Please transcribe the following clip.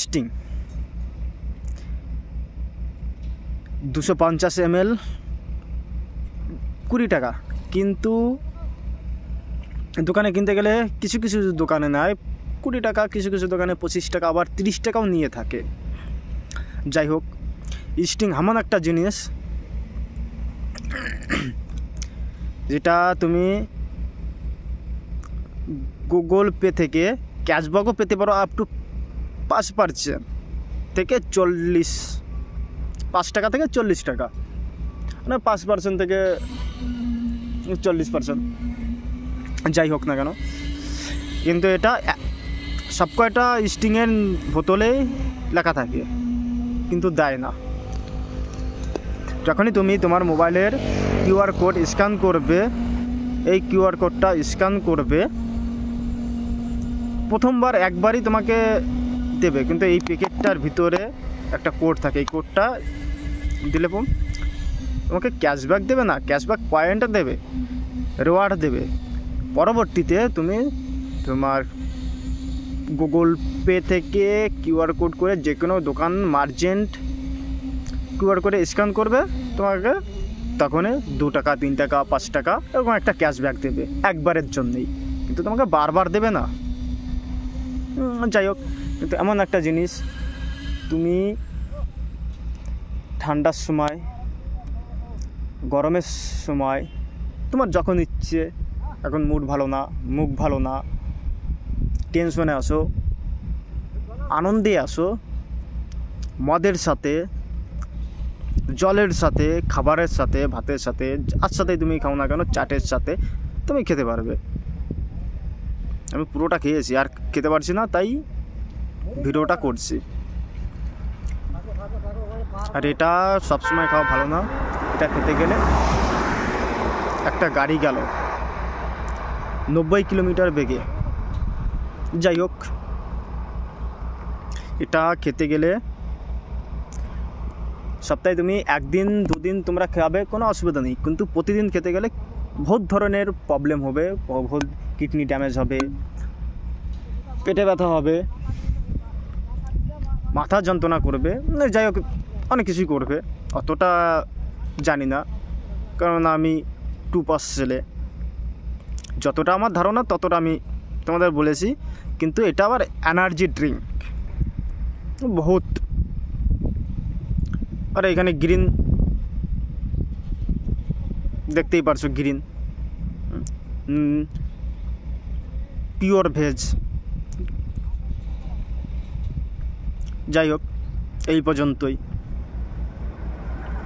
Sting 250 ml 20 টাকা, কিন্তু দোকানে কিনতে গেলে কিছু কিছু দোকানে নেয় 20 টাকা, কিছু কিছু দোকানে 25 টাকা, আবার 30 টাকাও নিয়ে থাকে। যাই হোক, স্টিং এমন একটা জিনিস যেটা তুমি গুগল পে থেকে ক্যাশব্যাকও পেতে পারো আপ টু 5% থেকে 5 টাকা থেকে 40 টাকা, মানে 5% থেকে 40%, যাই হোক না কেন। কিন্তু এটা সব কয়টা স্টিংয়ের বোতলেই লেখা থাকে, কিন্তু দেয় না। যখনই তুমি তোমার মোবাইলের কিউআর কোড স্ক্যান করবে, এই কিউআর কোডটা স্ক্যান করবে, প্রথমবার একবারই তোমাকে দেবে, কিন্তু এই প্যাকেটটার ভিতরে একটা কোড থাকে। এই কোডটা দিলে তোমাকে ক্যাশব্যাক দেবে না, ক্যাশব্যাক পয়েন্ট দেবে, রিওয়ার্ড দেবে। পরবর্তীতে তুমি তোমার গুগল পে থেকে কিউআর কোড করে যে কোনো দোকান মার্চেন্ট কিউআর কোডে স্ক্যান করবে, তোমাকে তখনই 2 টাকা 3 টাকা 5 টাকা এরকম একটা ক্যাশব্যাক দেবে একবারের জন্যই, কিন্তু তোমাকে বারবার দেবে না। যাই হোক, কিন্তু এমন একটা জিনিস, তুমি ঠান্ডার সময়, গরমের সময়, তোমার যখন ইচ্ছে, এখন মুড ভালো না, মুখ ভালো না, টেনশনে আসো, আনন্দে আসো, মদের সাথে, জলের সাথে, খাবারের সাথে, ভাতের সাথে, যার সাথেই তুমি খাও না কেন, চাটের সাথে তুমি খেতে পারবে। আমি পুরোটা খেয়েছি, আর খেতে পারছি না, তাই ভিডিওটা করছি। আর এটা সবসময় খাওয়া ভালো না, এটা খেতে গেলে একটা গাড়ি গেল 90 কিলোমিটার বেগে। যাই হোক, এটা খেতে গেলে সপ্তাহে তুমি 1 দিন 2 দিন তোমরা খাবে, কোনো অসুবিধা নেই, কিন্তু প্রতিদিন খেতে গেলে বহুত ধরনের প্রবলেম হবে, বহুত কিডনি ড্যামেজ হবে, পেটে ব্যথা হবে, মাথা যন্ত্রণা করবে, যাই হোক অনেক কিছুই করবে। অতটা জানি না, কারণ আমি 2 পাস ছেলে, যতটা আমার ধারণা ততটা আমি তোমাদের বলেছি। কিন্তু এটা আবার এনার্জি ড্রিঙ্ক বহুত। আর এখানে গ্রিন দেখতেই পারছো, গ্রিন পিওর ভেজ। যাই হোক, এই পর্যন্তই।